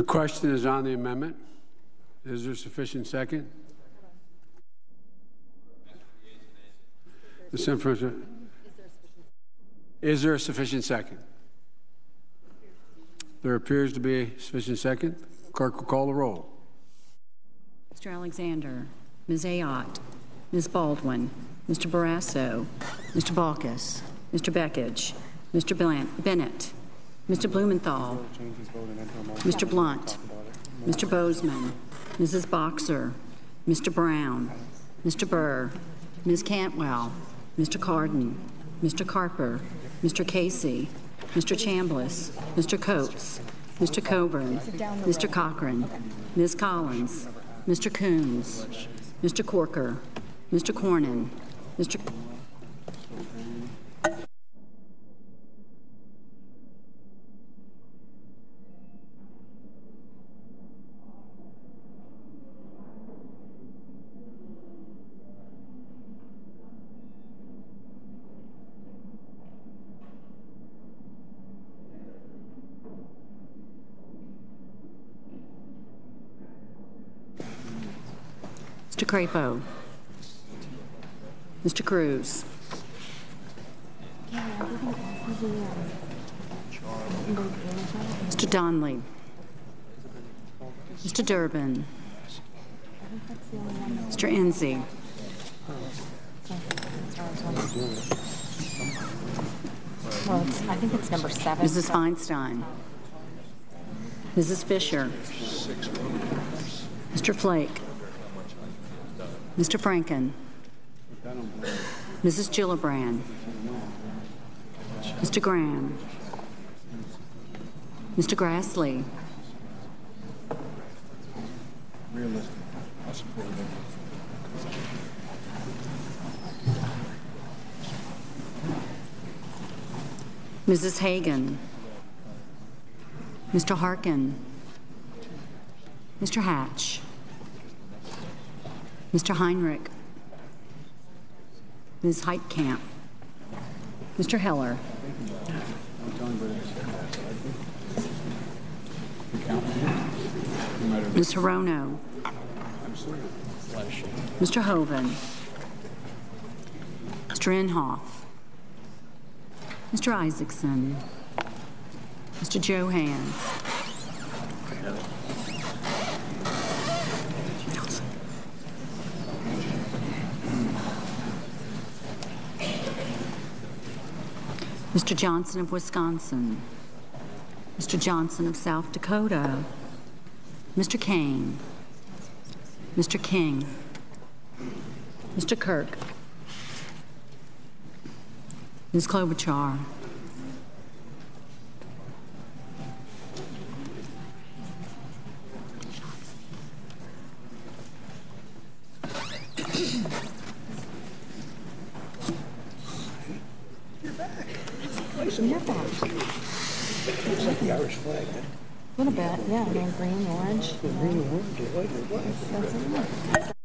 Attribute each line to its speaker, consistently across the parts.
Speaker 1: The question is on the amendment. Is there sufficient second? Is there a sufficient second? There appears to be a sufficient second. Clerk will call the roll.
Speaker 2: Mr. Alexander, Ms. Ayotte, Ms. Baldwin, Mr. Barrasso, Mr. Baucus, Mr. Beckidge, Mr. Bennett, Mr. Blumenthal, Mr. Blunt, Mr. Bozeman, Mrs. Boxer, Mr. Brown, Mr. Burr, Ms. Cantwell, Mr. Cardin, Mr. Carper, Mr. Casey, Mr. Chambliss, Mr. Coates, Mr. Coburn, Mr. Cochran, Ms. Collins, Mr. Coons, Mr. Corker, Mr. Cornyn, Mr. Mr. Crapo, Mr. Cruz, Mr. Donnelly, Mr. Durbin, Mr. Enzi,
Speaker 3: Well, I think it's number 7.
Speaker 2: Mrs. Feinstein, Mrs. Fisher, Mr. Flake, Mr. Franken, Mrs. Gillibrand, Mr. Graham, Mr. Grassley, Mrs. Hagan, Mr. Harkin, Mr. Hatch, Mr. Heinrich, Ms. Heitkamp, Mr. Heller, Ms. Hirono, Mr. Hoven, Mr. Inhofe, Mr. Isaacson, Mr. Johans, Mr. Johnson of Wisconsin, Mr. Johnson of South Dakota, Mr. Kane, Mr. King, Mr. Kirk, Ms. Klobuchar,
Speaker 3: You're back.
Speaker 4: It's like the Irish flag, man.
Speaker 3: A little bit, yeah. I mean, green, orange.
Speaker 4: Green and orange, I like it.
Speaker 3: That's it.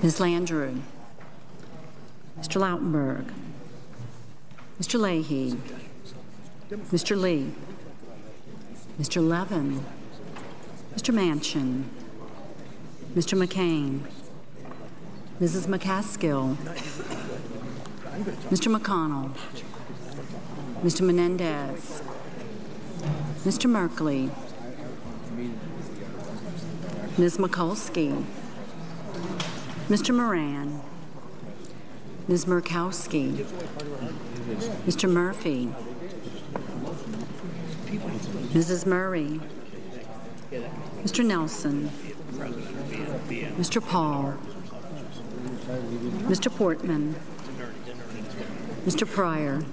Speaker 2: Ms. Landrieu, Mr. Lautenberg, Mr. Leahy, Mr. Lee, Mr. Levin, Mr. Manchin, Mr. McCain, Mrs. McCaskill, Mr. McConnell, Mr. Menendez, Mr. Merkley, Ms. Mikulski, Mr. Moran, Ms. Murkowski, Mr. Murphy, Mrs. Murray, Mr. Nelson, Mr. Paul, Mr. Portman, Mr. Pryor,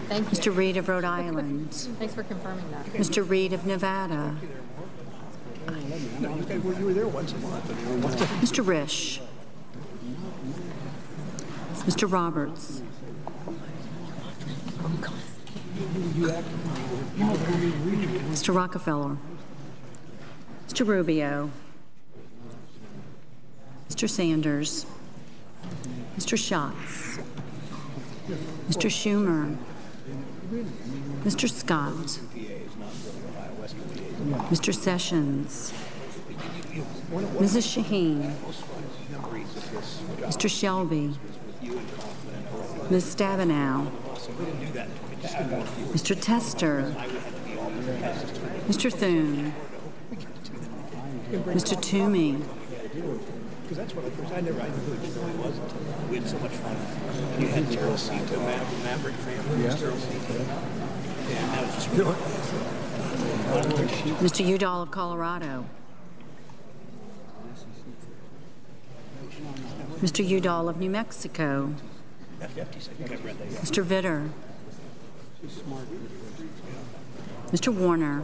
Speaker 3: Thank you.
Speaker 2: Mr. Reed of Rhode Island,
Speaker 3: Thanks for confirming that.
Speaker 2: Mr. Reed of Nevada,
Speaker 4: No, you were there once a month.
Speaker 2: Mr. Risch, Mr. Roberts, Mr. Rockefeller, Mr. Rubio, Mr. Mr. Sanders, Mr. Schatz, Mr. Schumer, Mr. Scott, Mr. Sessions, Mrs. Shaheen, Mr. Shelby, Ms. Stabenow, Mr. Tester, Mr. Thune, Mr. Toomey,
Speaker 4: Because that's what I never, I knew who it was until we had so much fun. And you had Terrell C. to Maverick family. Yeah. Terrell C. And that was just really
Speaker 2: Mr. Udall of Colorado, Mr. Udall of New Mexico, Mr. Vitter, Mr. Warner,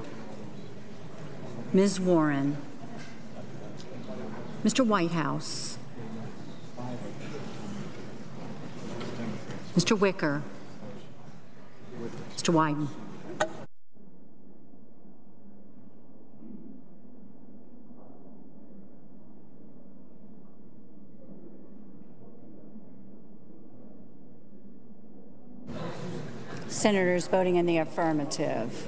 Speaker 2: Ms. Warren, Mr. Whitehouse, Mr. Wicker, Mr. Wyden. Senators voting in the affirmative: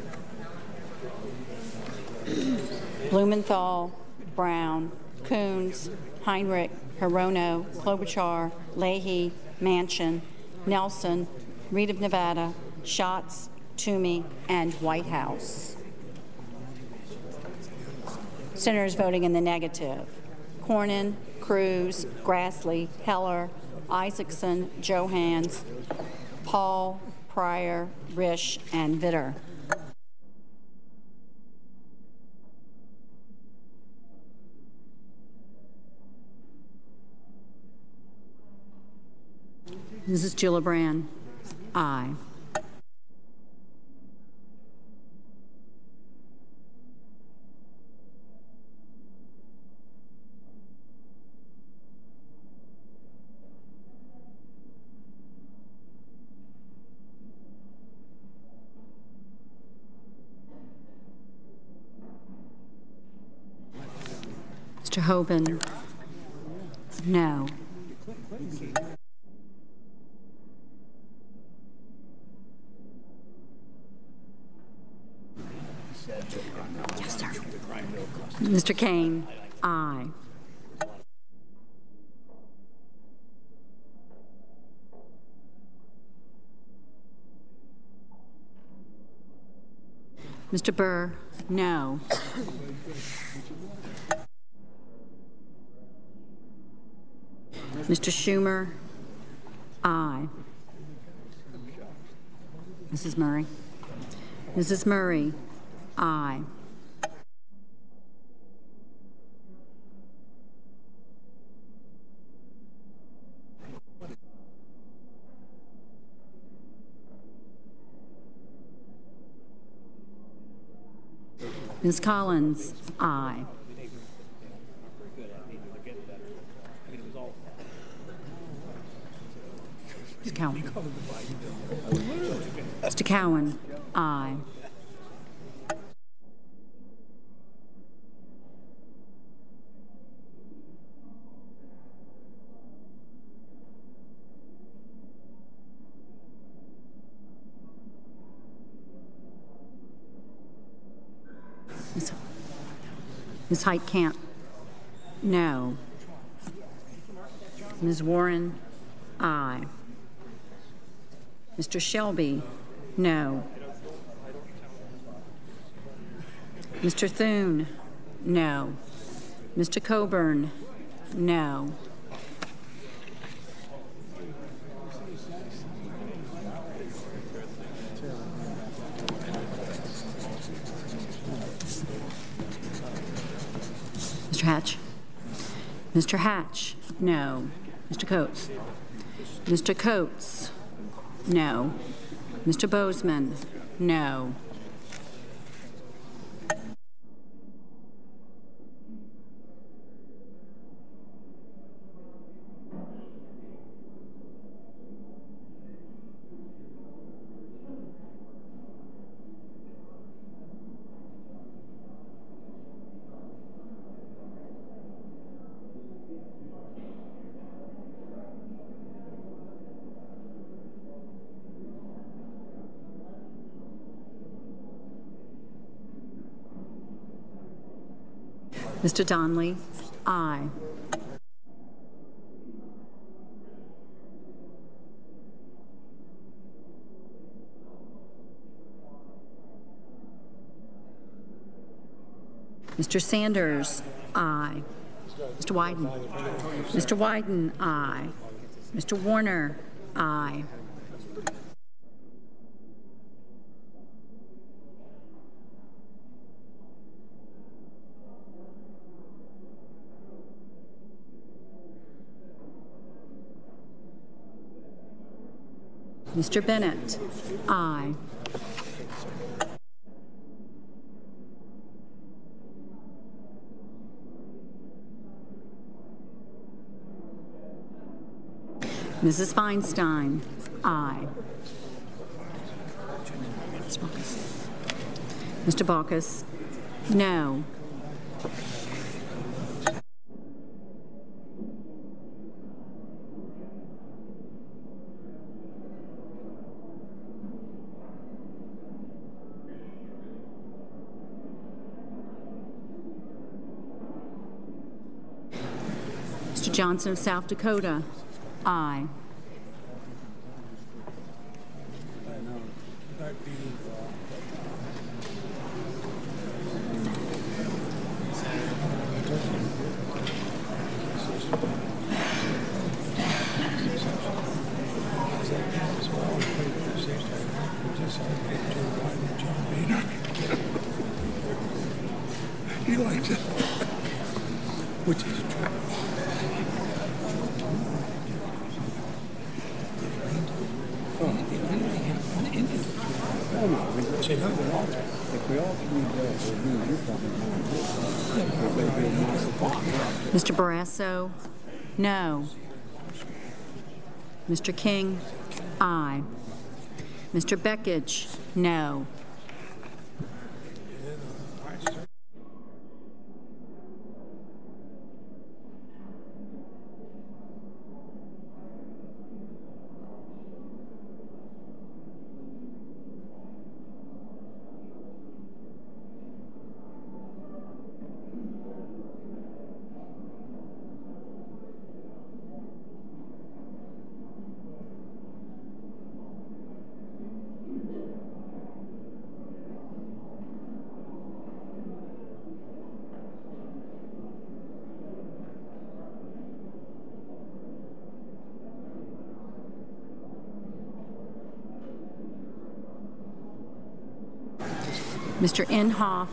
Speaker 2: Blumenthal, Brown, Coons, Heinrich, Hirono, Klobuchar, Leahy, Manchin, Nelson, Reed of Nevada, Schatz, Toomey, and Whitehouse. Senators voting in the negative: Cornyn, Cruz, Grassley, Heller, Isaacson, Johans, Paul, Pryor, Risch, and Vitter. Mrs. Gillibrand, aye. Mr. Hoban, no. Yes, sir. Mr. Kane, aye. Mr. Burr, no. Mr. Schumer, aye. Mrs. Murray. Mrs. Murray, aye. Ms. Collins, aye. Mr. Cowan. Mr. Cowan, aye. Ms. Heitkamp, no. Ms. Warren, aye. Mr. Shelby, no. Mr. Thune, no. Mr. Coburn, no. Mr. Hatch? Mr. Hatch, no. Mr. Coates? Mr. Coates, no. Mr. Bozeman, no. Mr. Donnelly? Aye. Mr. Sanders? Aye. Mr. Wyden? Mr. Wyden? Aye. Mr. Warner? Aye. Mr. Bennett? Aye. Mrs. Feinstein? Aye. Mr. Baucus? No. Mr. Johnson of South Dakota? Aye.
Speaker 4: He liked it, which is true.
Speaker 2: Mr. Barrasso? No. Mr. King? Aye. Mr. Beckich? No. Mr. Inhofe?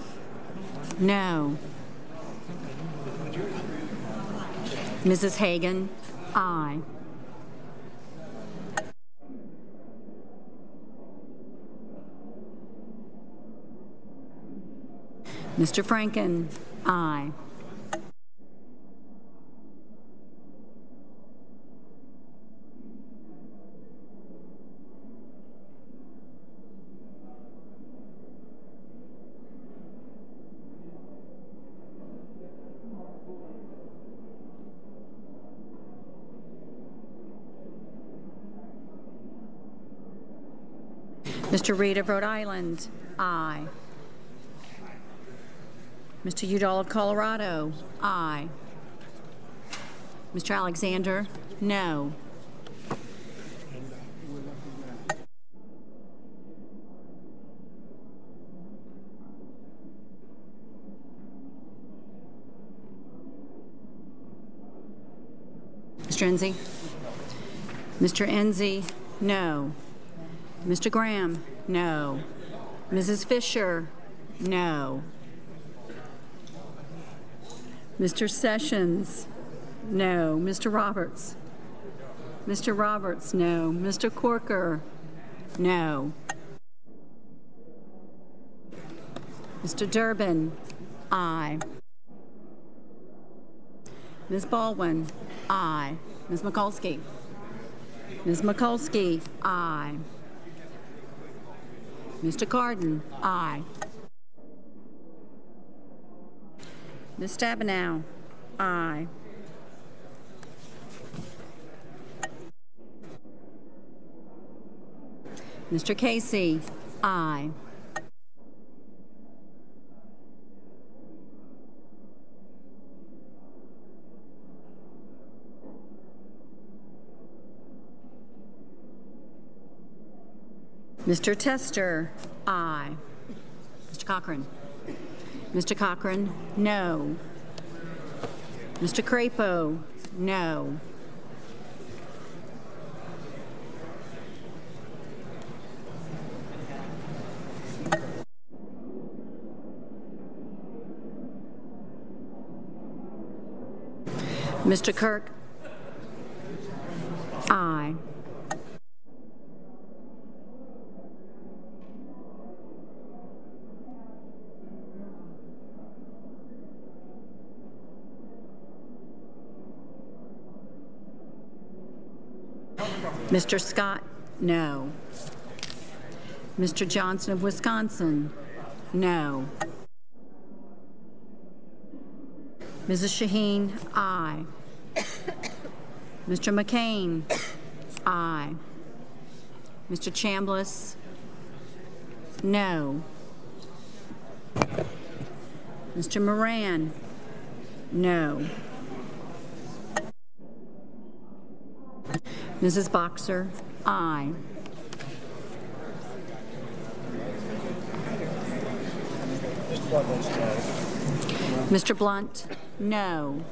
Speaker 2: No. Mrs. Hagan? Aye. Mr. Franken? Aye. Mr. Reed of Rhode Island? Aye. Mr. Udall of Colorado? Aye. Mr. Alexander? No. Mr. Enzi? Mr. Enzi? No. Mr. Graham? No. Mrs. Fisher? No. Mr. Sessions? No. Mr. Roberts? Mr. Roberts? No. Mr. Corker? No. Mr. Durbin? Aye. Ms. Baldwin? Aye. Ms. Mikulski? Ms. Mikulski? Aye. Mr. Cardin? Aye. Ms. Stabenow? Aye. Mr. Casey? Aye. Mr. Tester, aye. Mr. Cochran. Mr. Cochran, no. Mr. Crapo, no. Mr. Kirk, aye. Mr. Scott, no. Mr. Johnson of Wisconsin, no. Mrs. Shaheen, aye. Mr. McCain, aye. Mr. Chambliss, no. Mr. Moran, no. Mrs. Boxer, aye. Mr. Blunt, no.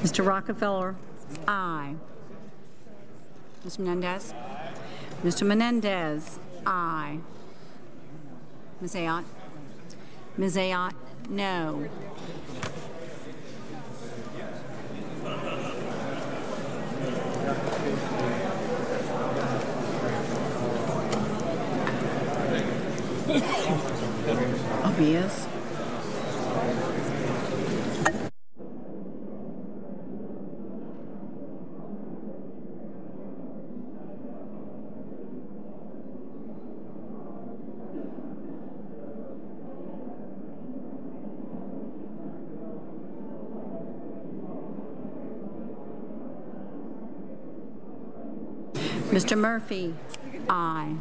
Speaker 2: Mr. Rockefeller, aye. Ms. Menendez? Mr. Menendez, aye. Ms. Ayotte? Ms. Ayotte, no. Oh, he is? Mr. Murphy, aye.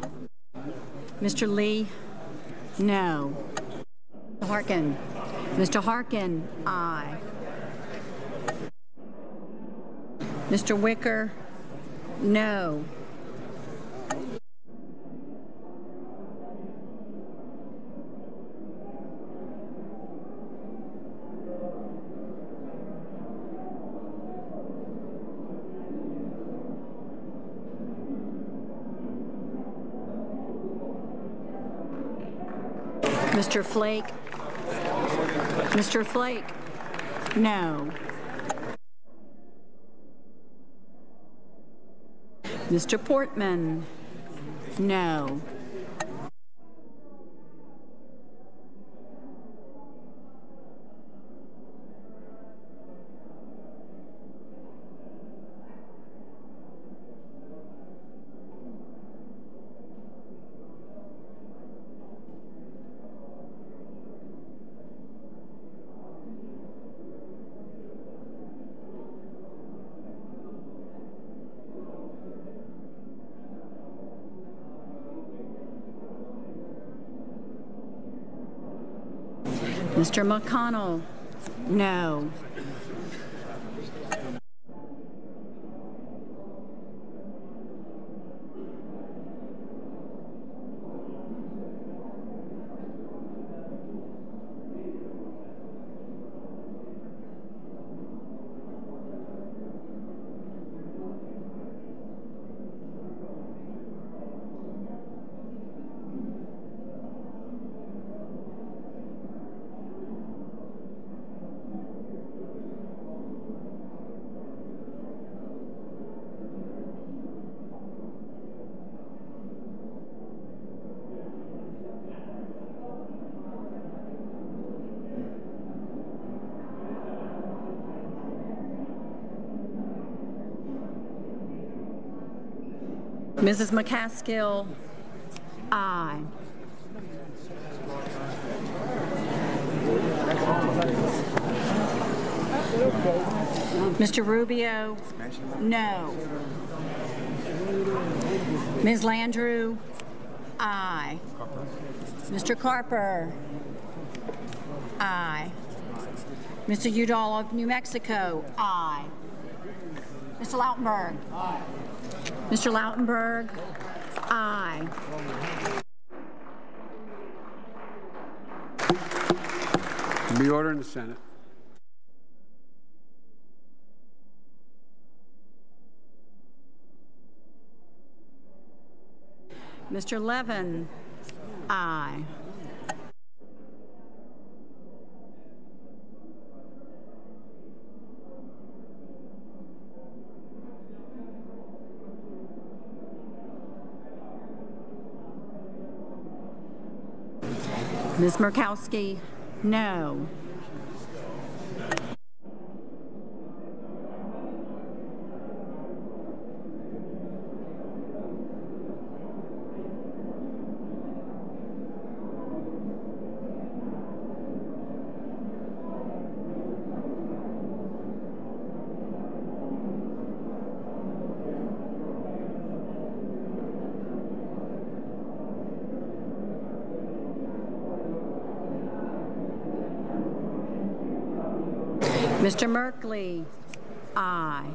Speaker 2: Mr. Lee, no. Mr. Harkin. Mr. Harkin, aye. Mr. Wicker, no. Mr. Flake. Mr. Flake, no. Mr. Portman, no. Mr. McConnell, no. Mrs. McCaskill, aye. Mr. Rubio, no. Ms. Landrieu, aye. Mr. Carper, aye. Mr. Udall of New Mexico, aye. Mr. Lautenberg. Aye. Mr. Lautenberg. Aye.
Speaker 1: Be ordered in the Senate.
Speaker 2: Mr. Levin. Aye. Ms. Murkowski, no. Mr. Merkley, aye.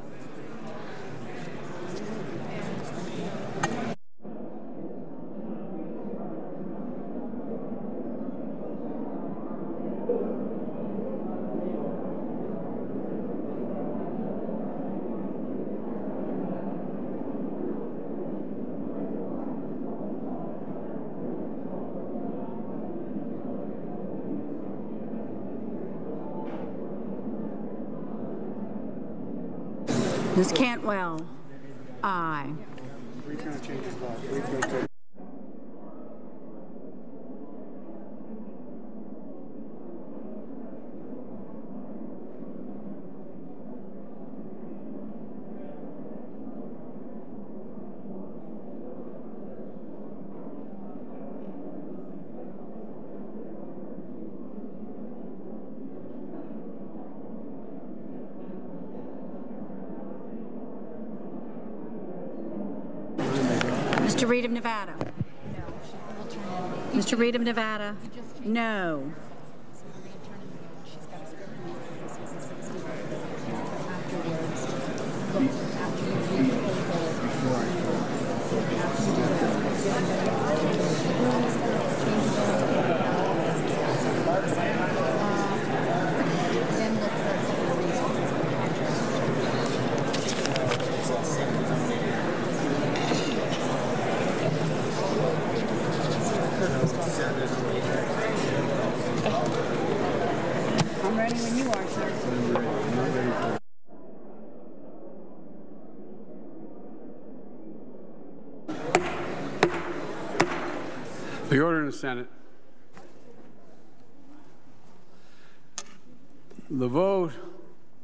Speaker 2: Ms. Cantwell, aye. Mr. Reed of Nevada. Mr. Reed of Nevada, no. I'm ready when you are, sir.
Speaker 1: The order in the Senate. The vote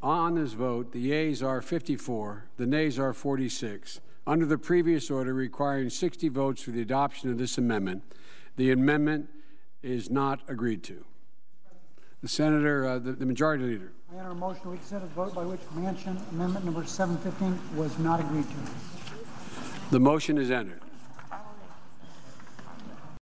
Speaker 1: on this vote, the yeas are 54, the nays are 46. Under the previous order requiring 60 votes for the adoption of this amendment, the amendment is not agreed to. The Senator, the Majority Leader.
Speaker 5: I enter a motion to reconsider the vote by which Manchin Amendment number 715 was not agreed to.
Speaker 1: The motion is entered.